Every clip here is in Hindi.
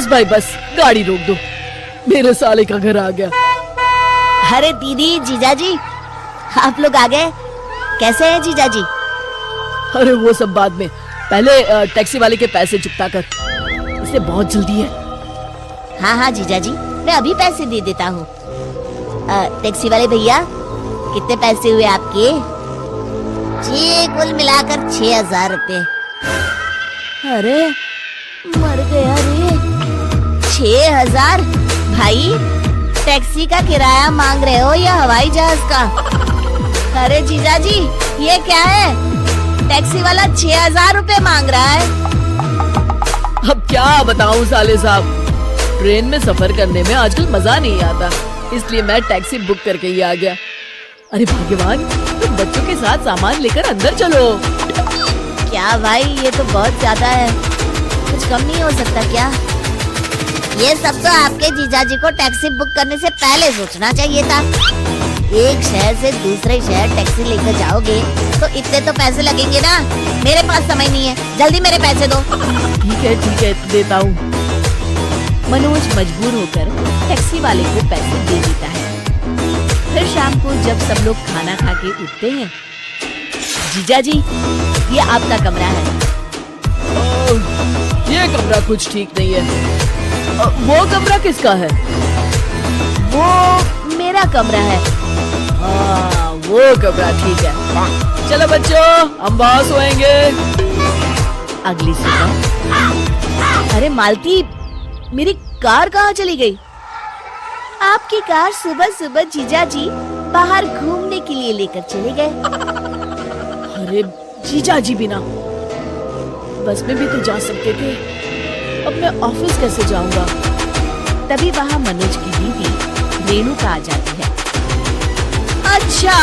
बस भाई बस, गाड़ी रोक दो, मेरे साले का घर आ गया। अरे दीदी, जीजाजी, आप लोग आ गए। कैसे हैं जीजाजी? अरे वो सब बाद में, पहले टैक्सी वाले के पैसे चुकता कर, इसे बहुत जल्दी है। हाँ हाँ जीजाजी, मैं अभी पैसे दे देता हूँ। टैक्सी वाले भैया, कितने पैसे हुए आपके? जी कुल मिलाकर 6,000 रुपए। अरे मर गया रे। 6,000? भाई टैक्सी का किराया मांग रहे हो या हवाई जहाज का? अरे जीजाजी, ये क्या है? टैक्सी वाला 6,000 रुपए मांग रहा है। अब क्या बताऊं साले साहब, ट्रेन में सफर करने में आजकल मजा नहीं आता, इसलिए मैं टैक्सी बुक करके ही आ गया। अरे भगवान, तुम बच्चों के साथ सामान लेकर अंदर चलो। क्या भाई, ये तो बहुत ज्यादा है, कुछ कम नहीं हो सकता क्या? ये सब तो आपके जीजाजी को टैक्सी बुक करने से पहले सोचना चाहिए था। एक शहर से दूसरे शहर टैक्सी लेकर जाओगे तो इतने तो पैसे लगेंगे ना। मेरे पास समय नहीं है, जल्दी मेरे पैसे दो। ठीक है देता हूँ। मनोज मजबूर होकर टैक्सी वाले को पैसे दे देता है। फिर शाम को जब सब लोग खाना खा के उठते हैं, जीजाजी, ये आपका कमरा है। ये कमरा कुछ ठीक नहीं है। वो कमरा किसका है? वो मेरा कमरा है। हाँ, वो कमरा ठीक है। चलो बच्चों, हम वहाँ सोएंगे। अगली सुबह, अरे मालती, मेरी कार कहाँ चली गई? आपकी कार सुबह सुबह जीजाजी बाहर घूमने के लिए लेकर चले गए। अरे जीजाजी बिना बस में भी तो जा सकते थे, अब मैं ऑफिस कैसे जाऊंगा? तभी वहाँ मनोज की दीदी रेणुका आ जाती है। अच्छा,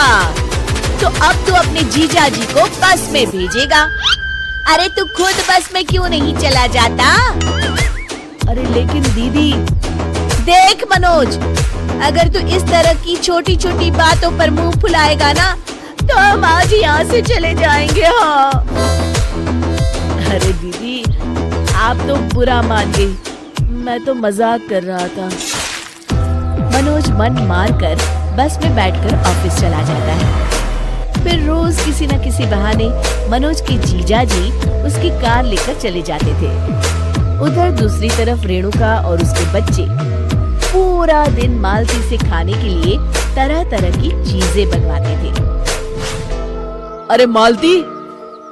तो अब तू अपने जीजाजी को बस में भेजेगा? अरे तू खुद बस में क्यों नहीं चला जाता? अरे लेकिन दीदी। देख मनोज, अगर तू इस तरह की छोटी छोटी बातों पर मुंह फुलाएगा ना, तो हम आज यहाँ से चले जाएंगे। हाँ। अरे दीदी, आप तो बुरा मान गई, मैं तो मजाक कर रहा था। मनोज मन मार कर बस में बैठकर ऑफिस चला जाता है। फिर रोज किसी न किसी बहाने मनोज के जीजाजी उसकी कार लेकर चले जाते थे। उधर दूसरी तरफ रेणुका और उसके बच्चे पूरा दिन मालती से खाने के लिए तरह तरह की चीजें बनवाते थे। अरे मालती,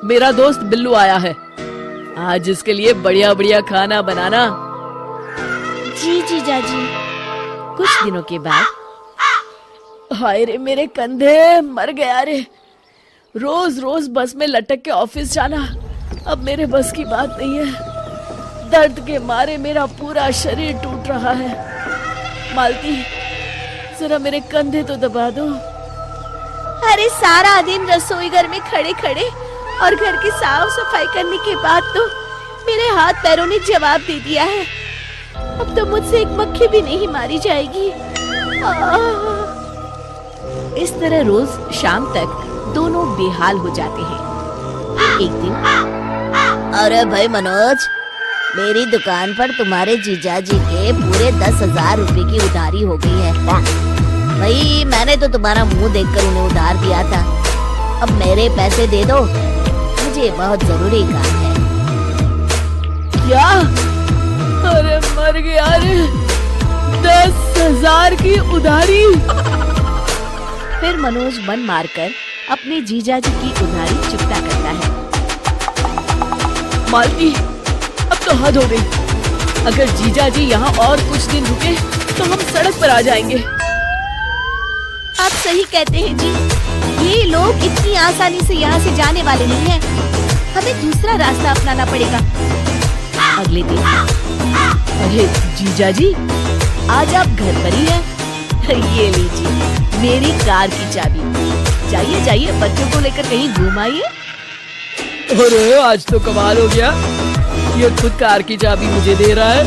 मेरा दोस्त बिल्लू आया है, आज इसके लिए बढ़िया बढ़िया खाना बनाना। जी जीजाजी। कुछ दिनों के बाद, हाय रे मेरे कंधे, मर गया रे। रोज रोज बस में लटक के ऑफिस जाना अब मेरे बस की बात नहीं है। दर्द के मारे मेरा पूरा शरीर टूट रहा है। मालती, जरा मेरे कंधे तो दबा दो। अरे सारा दिन रसोई घर में खड़े खड़े और घर की साफ सफाई करने के बाद तो मेरे हाथ पैरों ने जवाब दे दिया है। अब तो मुझसे एक मक्खी भी नहीं मारी जाएगी। इस तरह रोज शाम तक दोनों बेहाल हो जाते हैं। एक दिन, अरे भाई मनोज, मेरी दुकान पर तुम्हारे जीजाजी के पूरे 10,000 रुपए की उधारी हो गई है। भाई मैंने तो तुम्हारा मुंह देखकर उन्हें उधार दिया था, अब मेरे पैसे दे दो, मुझे बहुत जरूरी काम है। क्या? अरे मर गया रे, 10,000 की उधारी। फिर मनोज मन मारकर अपने जीजाजी की उधारी चुकता करता है। मालती, अब तो हद हो गई, अगर जीजाजी यहाँ और कुछ दिन रुके तो हम सड़क पर आ जाएंगे। आप सही कहते हैं जी, ये लोग इतनी आसानी से यहाँ से जाने वाले नहीं हैं, हमें दूसरा रास्ता अपनाना पड़ेगा। अगले दिन, अरे जीजाजी, आज आप घर पर ही हैं? ये लीजिए मेरी कार की चाबी, जाइए जाइए बच्चों को लेकर कहीं घूम आइए। अरे आज तो कमाल हो गया, ये खुद कार की चाबी मुझे दे रहा है।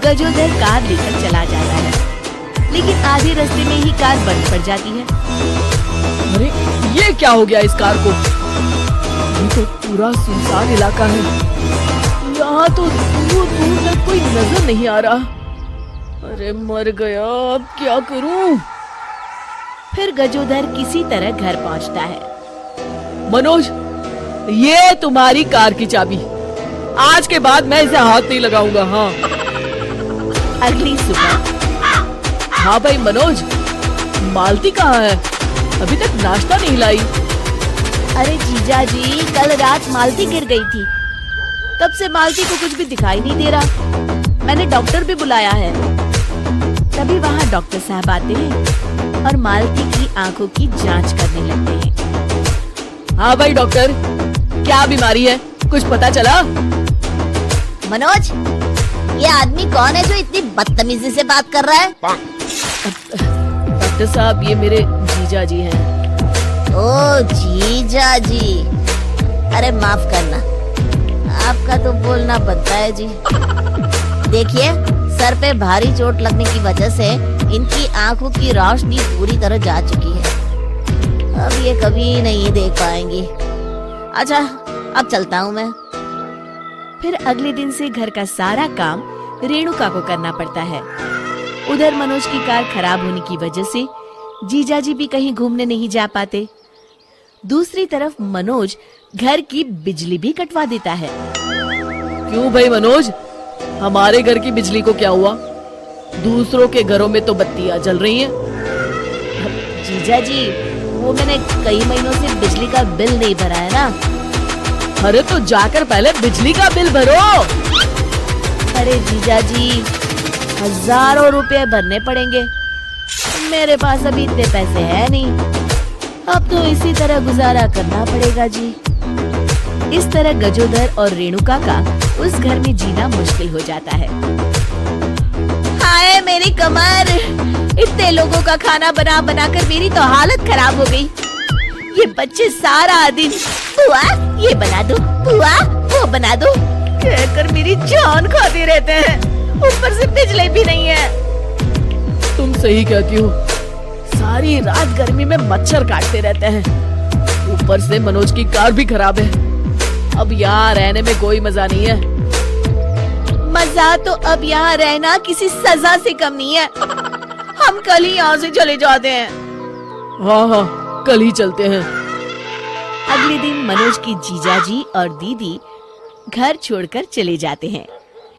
गजोदर कार लेकर चला जाता है, लेकिन आधे रास्ते में ही कार बंद पड़ जाती है। अरे ये क्या हो गया इस कार को? ये तो पूरा सुनसान इलाका है, यहाँ तो दूर दूर तक कोई नजर नहीं आ रहा। अरे मर गया, अब क्या करूं? फिर गजोधर किसी तरह घर पहुंचता है। मनोज, ये तुम्हारी कार की चाबी। आज के बाद मैं इसे हाथ नहीं लगाऊंगा। हाँ। अगली सुबह। हाँ भाई मनोज, मालती कहाँ है? अभी तक नाश्ता नहीं लाई। अरे जीजा जी, कल रात मालती गिर गई थी, तब से मालती को कुछ भी दिखाई नहीं दे रहा। मैंने डॉक्टर भी बुलाया है। तभी वहाँ डॉक्टर साहब आते हैं और मालती की आंखों की जांच करने लगते हैं। हाँ भाई डॉक्टर, क्या बीमारी है? कुछ पता चला? मनोज, ये आदमी कौन है जो इतनी बदतमीजी से बात कर रहा है? डॉक्टर साहब, ये मेरे जीजा जी हैं। ओ जीजा जी, अरे माफ करना, आपका तो बोलना बनता है जी। देखिए, सर पे भारी चोट लगने की वजह से इनकी आंखों की रोशनी पूरी तरह जा चुकी है। अब ये कभी नहीं देख पाएंगी। अच्छा, अब चलता हूँ मैं। फिर अगले दिन से घर का सारा काम रेणुका को करना पड़ता है। उधर मनोज की कार खराब होने की वजह से जीजाजी भी कहीं घूमने नहीं जा पाते। दूसरी तरफ मनोज घर की बिजली भी कटवा देता है। क्यों भाई मनोज, हमारे घर की बिजली को क्या हुआ? दूसरों के घरों में तो बत्तियां जल रही हैं। जीजाजी, वो मैंने कई महीनों से बिजली का बिल नहीं भरा है ना। अरे तो जाकर पहले बिजली का बिल भरो। अरे जीजाजी, हजारों रुपए भरने पड़ेंगे। मेरे पास अभी इतने पैसे हैं नहीं। अब तो इसी तरह गुजारा करना पड़ेगा जी। इस तरह गजोधर और रेणुका का उस घर में जीना मुश्किल हो जाता है। हाय मेरी कमर, इतने लोगों का खाना बना बना कर मेरी तो हालत खराब हो गई। ये बच्चे सारा दिन बुआ ये बना दो, बुआ वो बना दो कहकर मेरी जान खाते रहते हैं। ऊपर से बिजली भी नहीं है। तुम सही कहती हो, सारी रात गर्मी में मच्छर काटते रहते हैं। ऊपर से मनोज की कार भी खराब है। अब यहाँ रहने में कोई मजा नहीं है। मजा तो अब यहाँ रहना किसी सजा से कम नहीं है। हम कल ही यहाँ से चले जाते हैं। हाँ हाँ, कल ही चलते हैं। अगले दिन मनोज की जीजाजी और दीदी घर छोड़कर चले जाते हैं।